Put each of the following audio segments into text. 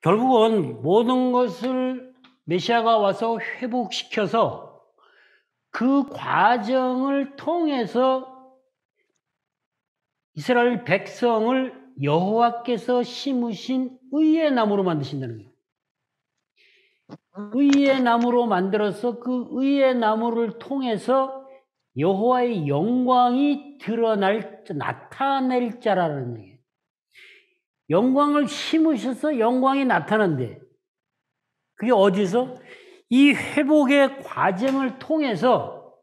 결국은 모든 것을 메시아가 와서 회복시켜서 그 과정을 통해서 이스라엘 백성을 여호와께서 심으신 의의 나무로 만드신다는 거예요. 의의 나무로 만들어서 그 의의 나무를 통해서 여호와의 영광이 나타낼 자라는 얘기예요. 영광을 심으셔서 영광이 나타난대. 그게 어디서? 이 회복의 과정을 통해서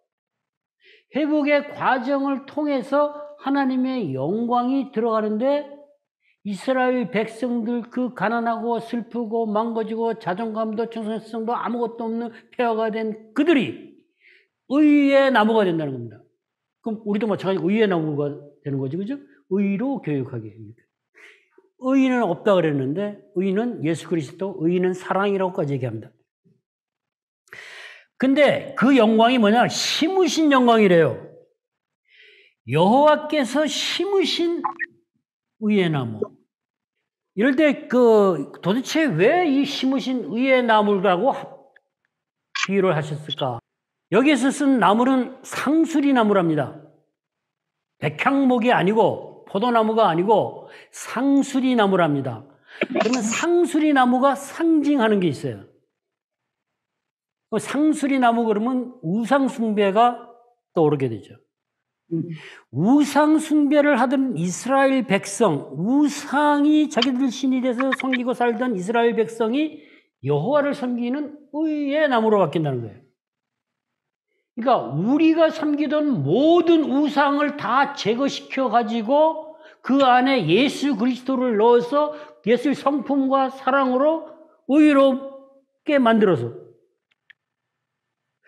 하나님의 영광이 들어가는데, 이스라엘 백성들 그 가난하고 슬프고 망가지고 자존감도 정체성도 아무것도 없는 폐허가 된 그들이 의의 나무가 된다는 겁니다. 그럼 우리도 마찬가지로 의의 나무가 되는 거지, 그죠? 의로 교육하게. 의는 없다 그랬는데, 의는 예수 그리스도, 의는 사랑이라고까지 얘기합니다. 근데 그 영광이 뭐냐? 심으신 영광이래요. 여호와께서 심으신 의의 나무. 이럴 때 도대체 왜 이 심으신 의의 나무라고 비유를 하셨을까? 여기에서 쓴 나무는 상수리 나무랍니다. 백향목이 아니고 포도나무가 아니고 상수리 나무랍니다. 그러면 상수리 나무가 상징하는 게 있어요. 상수리 나무 그러면 우상 숭배가 떠오르게 되죠. 우상 숭배를 하던 이스라엘 백성, 우상이 자기들 신이 돼서 섬기고 살던 이스라엘 백성이 여호와를 섬기는 의의 나무로 바뀐다는 거예요. 그러니까 우리가 섬기던 모든 우상을 다 제거시켜 가지고 그 안에 예수 그리스도를 넣어서 예수의 성품과 사랑으로 의롭게 만들어서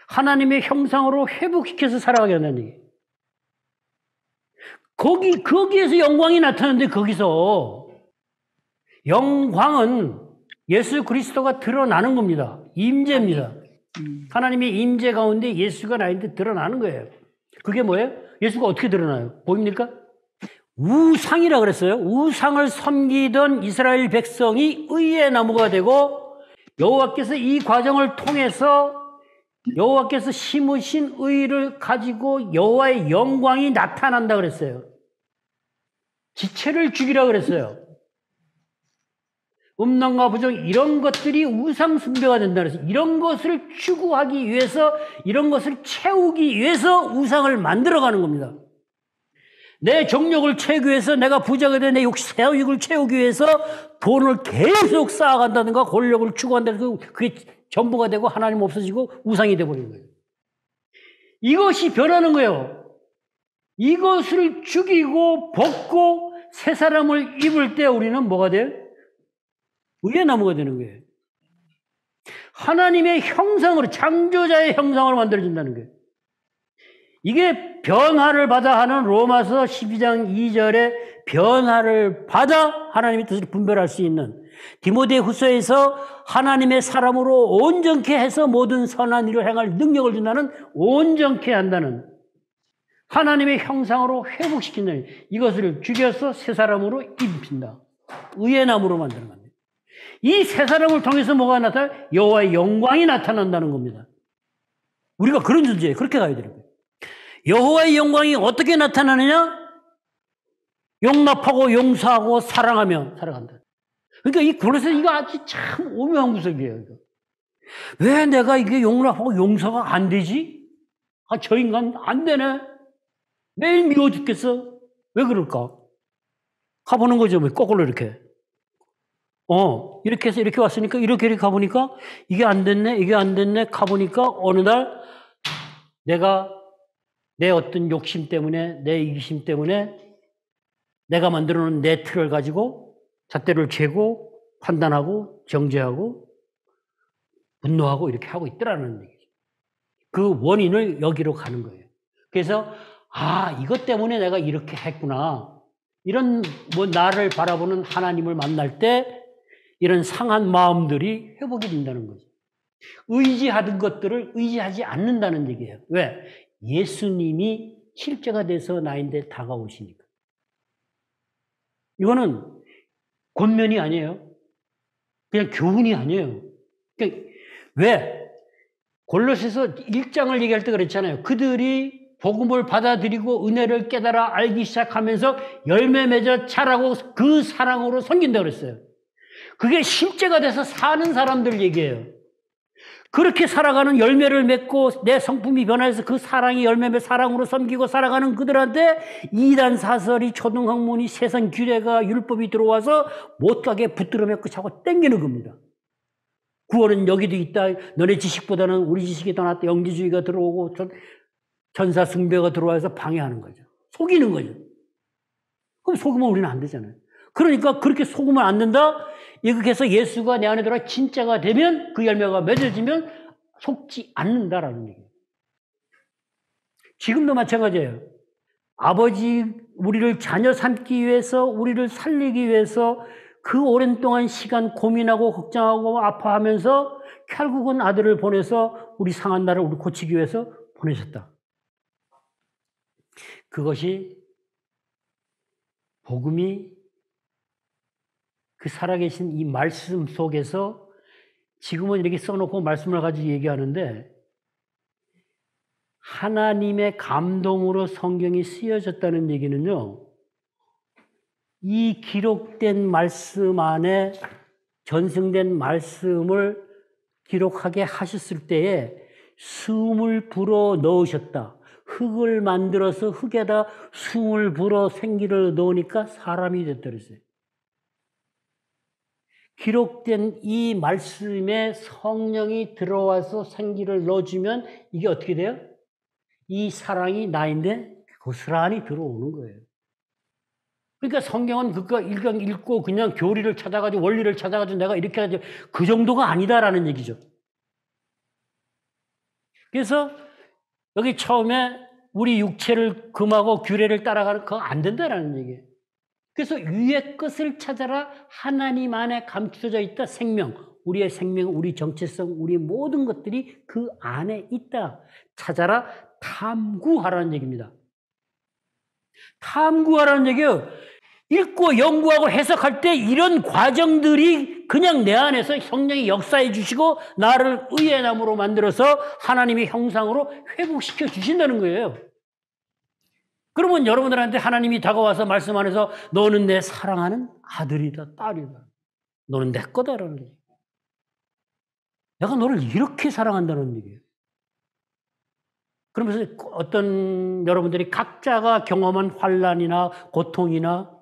하나님의 형상으로 회복시켜서 살아가게 한다는 얘기예요. 거기에서 영광이 나타나는데, 거기서 영광은 예수 그리스도가 드러나는 겁니다. 임재입니다. 하나님의 임재 가운데 예수가 나인데 드러나는 거예요. 그게 뭐예요? 예수가 어떻게 드러나요? 보입니까? 우상이라 그랬어요. 우상을 섬기던 이스라엘 백성이 의의 나무가 되고, 여호와께서 이 과정을 통해서 여호와께서 심으신 의를 가지고 여호와의 영광이 나타난다 그랬어요. 지체를 죽이라 그랬어요. 음란과 부정, 이런 것들이 우상 숭배가 된다 그랬어요. 이런 것을 추구하기 위해서, 이런 것을 채우기 위해서 우상을 만들어가는 겁니다. 내 정욕을 채우기 위해서, 내가 부자가 돼 내 세욕을 채우기 위해서 돈을 계속 쌓아간다든가 권력을 추구한다든가, 그게 전부가 되고 하나님 없어지고 우상이 되어버리는 거예요. 이것이 변하는 거예요. 이것을 죽이고 벗고 새 사람을 입을 때 우리는 뭐가 돼요? 의의 나무가 되는 거예요. 하나님의 형상으로, 창조자의 형상으로 만들어진다는 거예요. 이게 변화를 받아 하는 로마서 12장 2절에 변화를 받아 하나님의 뜻을 분별할 수 있는, 디모데후서에서 하나님의 사람으로 온전케 해서 모든 선한 일을 행할 능력을 준다는, 온전케 한다는, 하나님의 형상으로 회복시킨다는, 이것을 죽여서 새 사람으로 입힌다. 의의 나무로 만드는 겁니다. 이 새 사람을 통해서 뭐가 나타나요? 여호와의 영광이 나타난다는 겁니다. 우리가 그런 존재예요. 그렇게 가야 되는 거예요. 여호와의 영광이 어떻게 나타나느냐? 용납하고 용서하고 사랑하며 살아간다. 그러니까 이 그래서 이거 아주 참 오묘한 구석이에요. 이거. 왜 내가 이게 용납하고 용서가 안 되지? 저 인간 안 되네. 매일 미워 죽겠어. 왜 그럴까? 가보는 거죠. 뭐 거꾸로 이렇게. 이렇게 해서 이렇게 왔으니까 이렇게 가보니까 이게 안 됐네. 가보니까 어느 날 내가 내 어떤 욕심 때문에, 내 이기심 때문에 내가 만들어 놓은 내 틀을 가지고 잣대를 재고 판단하고 정죄하고 분노하고 이렇게 하고 있더라는 얘기죠. 그 원인을 여기로 가는 거예요. 그래서 이것 때문에 내가 이렇게 했구나. 이런 나를 바라보는 하나님을 만날 때 이런 상한 마음들이 회복이 된다는 거죠. 의지하던 것들을 의지하지 않는다는 얘기예요. 왜? 예수님이 실제가 돼서 나인데 다가오시니까. 이거는 권면이 아니에요. 그냥 교훈이 아니에요. 그러니까 왜? 골로새서 1장을 얘기할 때 그랬잖아요. 그들이 복음을 받아들이고 은혜를 깨달아 알기 시작하면서 열매 맺어 자라고 그 사랑으로 섬긴다고 그랬어요. 그게 실제가 돼서 사는 사람들 얘기예요. 그렇게 살아가는 열매를 맺고 내 성품이 변화해서 그 사랑이 열매 맺어 사랑으로 섬기고 살아가는 그들한테 이단 사설이 초등학문이 세상 규례가 율법이 들어와서 못 가게 붙들어 맺고 자꾸 땡기는 겁니다. 구원은 여기도 있다. 너네 지식보다는 우리 지식이 더 낫다. 영지주의가 들어오고 전사 숭배가 들어와서 방해하는 거죠. 속이는 거죠. 그럼 속으면 우리는 안 되잖아요. 그러니까 그렇게 속으면 안 된다. 이렇게 해서 예수가 내 안에 들어와 진짜가 되면 그 열매가 맺어지면 속지 않는다라는 얘기예요. 지금도 마찬가지예요. 아버지 우리를 자녀 삼기 위해서 우리를 살리기 위해서 그 오랜 동안 시간 고민하고 걱정하고 아파하면서 결국은 아들을 보내서 우리 상한 나를 우리 고치기 위해서 보내셨다. 그것이 복음이 그 살아계신 이 말씀 속에서 지금은 이렇게 써놓고 말씀을 가지고 얘기하는데 하나님의 감동으로 성경이 쓰여졌다는 얘기는요. 이 기록된 말씀 안에 전승된 말씀을 기록하게 하셨을 때에 숨을 불어 넣으셨다. 흙을 만들어서 흙에다 숨을 불어 생기를 넣으니까 사람이 됐다 그랬어요. 기록된 이 말씀에 성령이 들어와서 생기를 넣어주면 이게 어떻게 돼요? 이 사랑이 나인데 고스란히 들어오는 거예요. 그러니까 성경은 그거 읽고 그냥 교리를 찾아가지고 원리를 찾아가지고 내가 이렇게 하지 그 정도가 아니다라는 얘기죠. 그래서 여기 처음에 우리 육체를 금하고 규례를 따라가는 그거 안 된다라는 얘기예요. 그래서 위의 것을 찾아라. 하나님 안에 감춰져 있다. 생명, 우리의 생명, 우리 정체성, 우리 모든 것들이 그 안에 있다. 찾아라. 탐구하라는 얘기입니다. 탐구하라는 얘기예요. 읽고 연구하고 해석할 때 이런 과정들이 그냥 내 안에서 성령이 역사해 주시고 나를 의의 나무로 만들어서 하나님의 형상으로 회복시켜 주신다는 거예요. 그러면 여러분들한테 하나님이 다가와서 말씀 안에서 너는 내 사랑하는 아들이다, 딸이다. 너는 내 거다라는 얘기예요. 내가 너를 이렇게 사랑한다는 얘기예요. 그러면서 어떤 여러분들이 각자가 경험한 환난이나 고통이나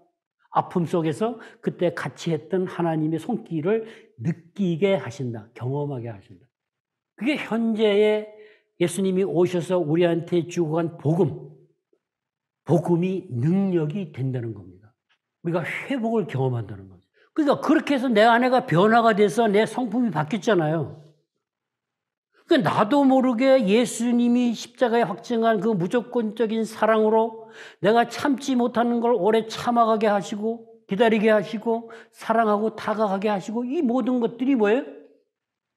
아픔 속에서 그때 같이 했던 하나님의 손길을 느끼게 하신다. 경험하게 하신다. 그게 현재의 예수님이 오셔서 우리한테 주고 간 복음이 능력이 된다는 겁니다. 우리가 회복을 경험한다는 거죠. 그러니까 그렇게 해서 내 안에가 변화가 돼서 내 성품이 바뀌었잖아요. 그러니까 나도 모르게 예수님이 십자가에 확증한 그 무조건적인 사랑으로 내가 참지 못하는 걸 오래 참아가게 하시고 기다리게 하시고 사랑하고 다가가게 하시고 이 모든 것들이 뭐예요?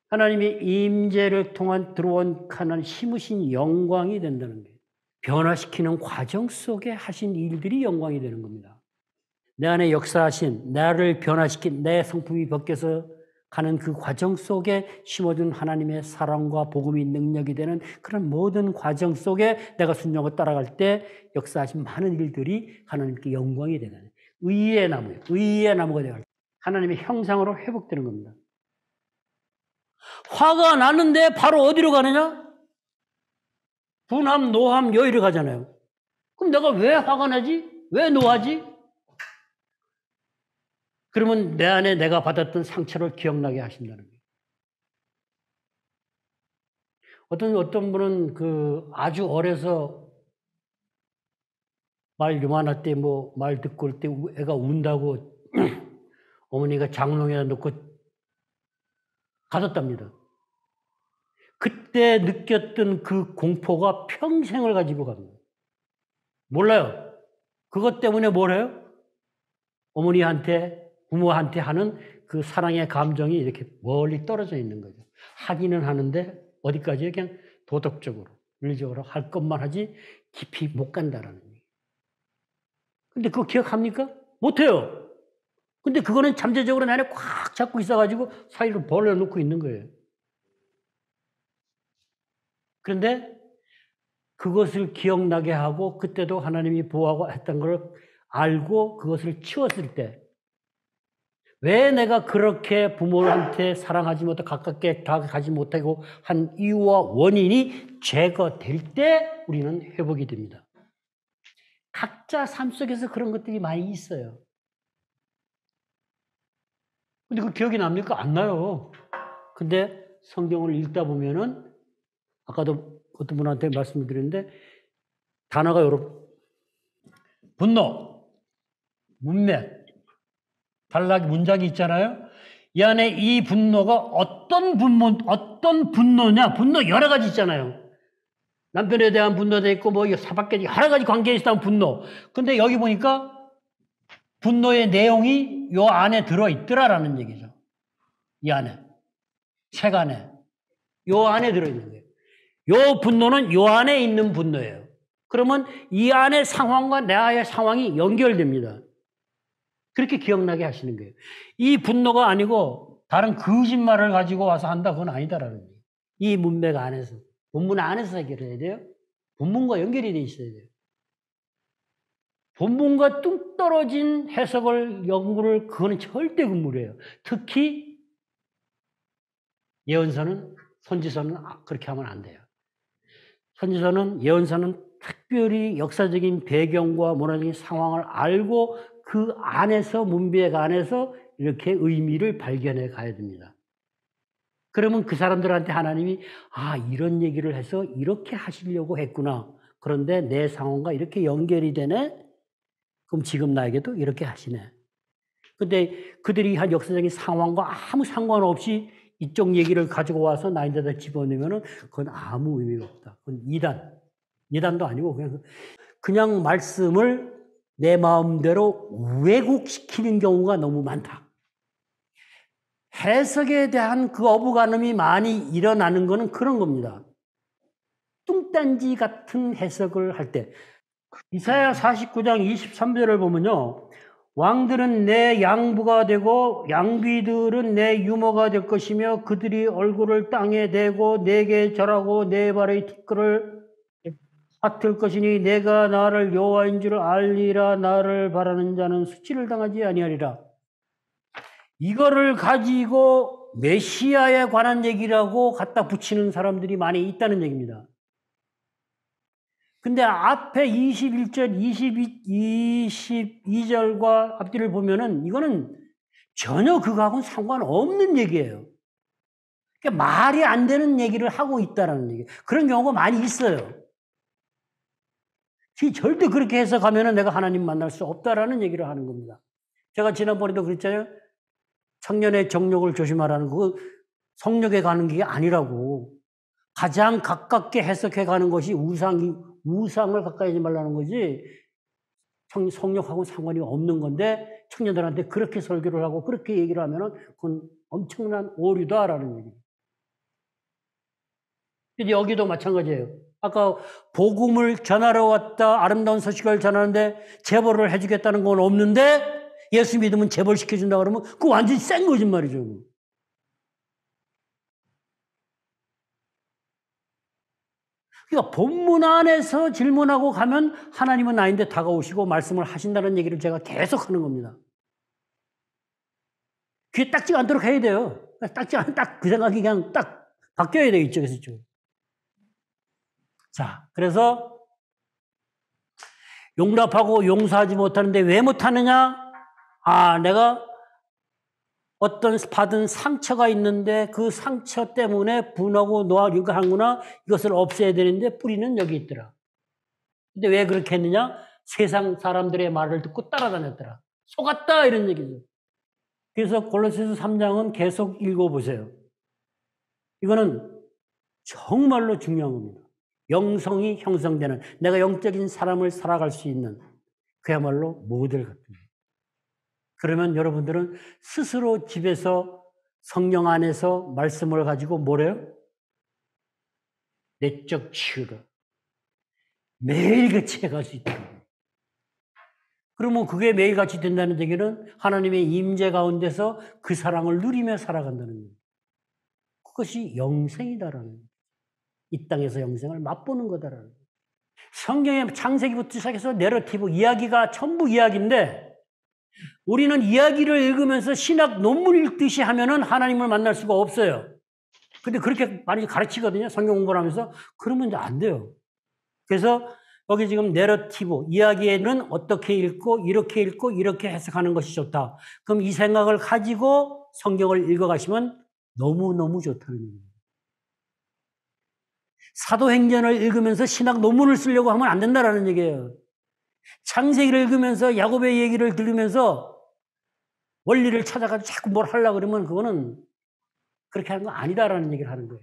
하나님의 임재를 통한 들어온 하나님 심으신 영광이 된다는 거예요. 변화시키는 과정 속에 하신 일들이 영광이 되는 겁니다. 내 안에 역사하신 나를 변화시킨 내 성품이 벗겨서 가는 그 과정 속에 심어준 하나님의 사랑과 복음이 능력이 되는 그런 모든 과정 속에 내가 순종을 따라갈 때 역사하신 많은 일들이 하나님께 영광이 되는 의의 나무예요. 의의 나무가 되어 하나님의 형상으로 회복되는 겁니다. 화가 나는데 바로 어디로 가느냐? 분함, 노함, 여기로 가잖아요. 그럼 내가 왜 화가 나지? 왜 노하지? 그러면 내 안에 내가 받았던 상처를 기억나게 하신다는 거예요. 어떤 분은 아주 어려서 말 요만할 때 말 듣고 올 때 애가 운다고 어머니가 장롱에 넣고 가뒀답니다. 그때 느꼈던 그 공포가 평생을 가지고 갑니다. 몰라요. 그것 때문에 뭘 해요? 어머니한테 부모한테 하는 그 사랑의 감정이 이렇게 멀리 떨어져 있는 거죠. 하기는 하는데 어디까지 그냥 도덕적으로, 윤리적으로 할 것만 하지 깊이 못 간다라는 얘기예요. 근데 그거 기억합니까? 못해요. 근데 그거는 잠재적으로 내 안에 꽉 잡고 있어가지고 사이로 벌려놓고 있는 거예요. 그런데 그것을 기억나게 하고 그때도 하나님이 보호하고 했던 걸 알고 그것을 치웠을 때 왜 내가 그렇게 부모한테 사랑하지 못하고 가깝게 다가가지 못하고 한 이유와 원인이 제거될 때 우리는 회복이 됩니다. 각자 삶 속에서 그런 것들이 많이 있어요. 근데 그 기억이 납니까? 안 나요. 근데 성경을 읽다 보면은 아까도 어떤 분한테 말씀을 드렸는데 단어가 여러 분노, 문맥, 단락이 문장이 있잖아요. 이 안에 이 분노가 어떤 분노냐? 분노 여러 가지 있잖아요. 남편에 대한 분노도 있고 뭐 사밖에 여러 가지 관계에 있다는 분노. 근데 여기 보니까 분노의 내용이 요 안에 들어있더라라는 얘기죠. 이 안에. 책 안에. 요 안에 들어있는 거예요. 요 분노는 요 안에 있는 분노예요. 그러면 이 안의 상황과 나의 상황이 연결됩니다. 그렇게 기억나게 하시는 거예요. 이 분노가 아니고 다른 거짓말을 가지고 와서 한다, 그건 아니다라는 거예요. 이 문맥 안에서. 본문 안에서 해결해야 돼요. 본문과 연결이 돼 있어야 돼요. 본문과 뚝 떨어진 해석을, 연구를, 그거는 절대 금물이에요. 특히 예언서는, 선지서는 그렇게 하면 안 돼요. 선지서는, 예언서는 특별히 역사적인 배경과 문화적인 상황을 알고 그 안에서, 문맥 안에서 이렇게 의미를 발견해 가야 됩니다. 그러면 그 사람들한테 하나님이 이런 얘기를 해서 이렇게 하시려고 했구나. 그런데 내 상황과 이렇게 연결이 되네? 그럼 지금 나에게도 이렇게 하시네. 근데 그들이 한 역사적인 상황과 아무 상관없이 이쪽 얘기를 가지고 와서 나인데다 집어넣으면은 그건 아무 의미가 없다. 그건 이단도 아니고 그냥 말씀을 내 마음대로 왜곡시키는 경우가 너무 많다. 해석에 대한 그 어부간음이 많이 일어나는 거는 그런 겁니다. 뚱딴지 같은 해석을 할 때. 이사야 49장 23절을 보면요. 왕들은 내 양부가 되고 양귀들은 내 유모가 될 것이며 그들이 얼굴을 땅에 대고 내게 절하고 내 발의 티끌을 핫을 것이니 내가 나를 여호와인 줄 알리라. 나를 바라는 자는 수치를 당하지 아니하리라. 이거를 가지고 메시아에 관한 얘기라고 갖다 붙이는 사람들이 많이 있다는 얘기입니다. 근데 앞에 21절, 22절과 앞뒤를 보면은 이거는 전혀 그거하고는 상관없는 얘기예요. 그러니까 말이 안 되는 얘기를 하고 있다는 얘기. 그런 경우가 많이 있어요. 절대 그렇게 해석하면은 내가 하나님 만날 수 없다라는 얘기를 하는 겁니다. 제가 지난번에도 그랬잖아요. 청년의 정욕을 조심하라는 거, 성욕에 가는 게 아니라고. 가장 가깝게 해석해 가는 것이 우상을 가까이 하지 말라는 거지, 성욕하고 상관이 없는 건데, 청년들한테 그렇게 설교를 하고 그렇게 얘기를 하면은 그건 엄청난 오류다라는 얘기예요. 근데 여기도 마찬가지예요. 아까 복음을 전하러 왔다, 아름다운 소식을 전하는데 재벌을 해주겠다는 건 없는데 예수 믿으면 재벌시켜준다 그러면 그거 완전히 센 거짓말이죠. 그러니까 본문 안에서 질문하고 가면 하나님은 나인데 다가오시고 말씀을 하신다는 얘기를 제가 계속 하는 겁니다. 귀에 딱지가 않도록 해야 돼요. 딱 그 생각이 그냥 딱 바뀌어야 돼요. 이쪽에서 이쪽. 자, 그래서 용납하고 용서하지 못하는데 왜 못하느냐? 내가 어떤 받은 상처가 있는데 그 상처 때문에 분하고 노하고 하는구나. 이것을 없애야 되는데 뿌리는 여기 있더라. 근데 왜 그렇게 했느냐? 세상 사람들의 말을 듣고 따라다녔더라. 속았다 이런 얘기죠. 그래서 골로새서 3장은 계속 읽어보세요. 이거는 정말로 중요한 겁니다. 영성이 형성되는, 내가 영적인 사람을 살아갈 수 있는 그야말로 모델 같은 거예요. 그러면 여러분들은 스스로 집에서 성령 안에서 말씀을 가지고 뭐래요? 내적 치유를 매일같이 해갈 수 있다. 그러면 그게 매일같이 된다는 얘기는 하나님의 임재 가운데서 그 사랑을 누리며 살아간다는 거예요. 그것이 영생이다라는 거예요. 이 땅에서 영생을 맛보는 거다라는 거예요. 성경의 창세기부터 시작해서 내러티브, 이야기가 전부 이야기인데 우리는 이야기를 읽으면서 신학 논문 읽듯이 하면은 하나님을 만날 수가 없어요. 근데 그렇게 많이 가르치거든요. 성경 공부를 하면서. 그러면 이제 안 돼요. 그래서 여기 지금 내러티브, 이야기에는 어떻게 읽고 이렇게 해석하는 것이 좋다. 그럼 이 생각을 가지고 성경을 읽어가시면 너무너무 좋다는 얘기예요. 사도행전을 읽으면서 신학 논문을 쓰려고 하면 안 된다라는 얘기예요. 창세기를 읽으면서 야곱의 얘기를 들으면서 원리를 찾아가지고 자꾸 뭘 하려고 그러면 그거는 그렇게 하는 거 아니다라는 얘기를 하는 거예요.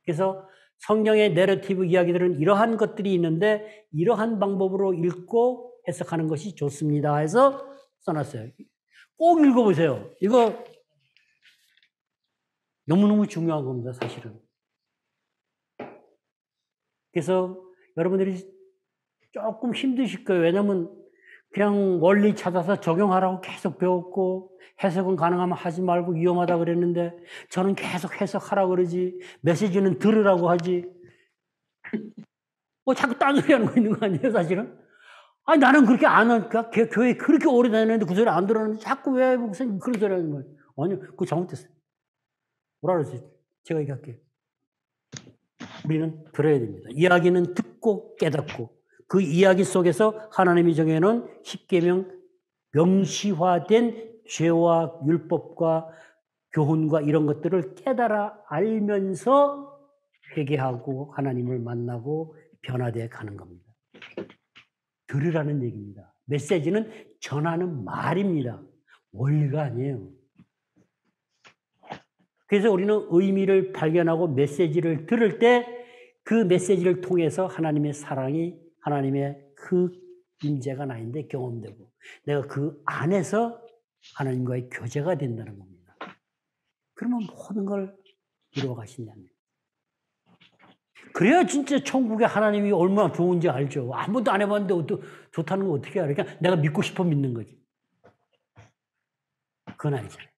그래서 성경의 내러티브 이야기들은 이러한 것들이 있는데 이러한 방법으로 읽고 해석하는 것이 좋습니다 해서 써놨어요. 꼭 읽어보세요. 이거 너무너무 중요한 겁니다, 사실은. 그래서 여러분들이 조금 힘드실 거예요. 왜냐하면 그냥 원리 찾아서 적용하라고 계속 배웠고 해석은 가능하면 하지 말고 위험하다 그랬는데 저는 계속 해석하라고 그러지 메시지는 들으라고 하지. 자꾸 딴소리 하는 거 있는 거 아니에요, 사실은? 아니, 나는 그렇게 안 하니까 교회 그렇게 오래 다녔는데 그 소리 안 들었는데 자꾸 왜 목사님 그런 소리 하는 거예요? 아니요, 그거 잘못됐어요. 뭐라 그러지? 제가 얘기할게요. 우리는 들어야 됩니다. 이야기는 듣고 깨닫고 그 이야기 속에서 하나님이 정해놓은 십계명 명시화된 죄와 율법과 교훈과 이런 것들을 깨달아 알면서 회개하고 하나님을 만나고 변화되어 가는 겁니다. 들으라는 얘기입니다. 메시지는 전하는 말입니다. 원리가 아니에요. 그래서 우리는 의미를 발견하고 메시지를 들을 때 그 메시지를 통해서 하나님의 사랑이 하나님의 그 임재가 나인데 경험되고 내가 그 안에서 하나님과의 교제가 된다는 겁니다. 그러면 모든 걸 이루어 가신다는 거예요. 그래야 진짜 천국에 하나님이 얼마나 좋은지 알죠. 한 번도 안 해봤는데 좋다는 거 어떻게 알아? 그러니까 내가 믿고 싶어 믿는 거지. 그건 아니잖아요.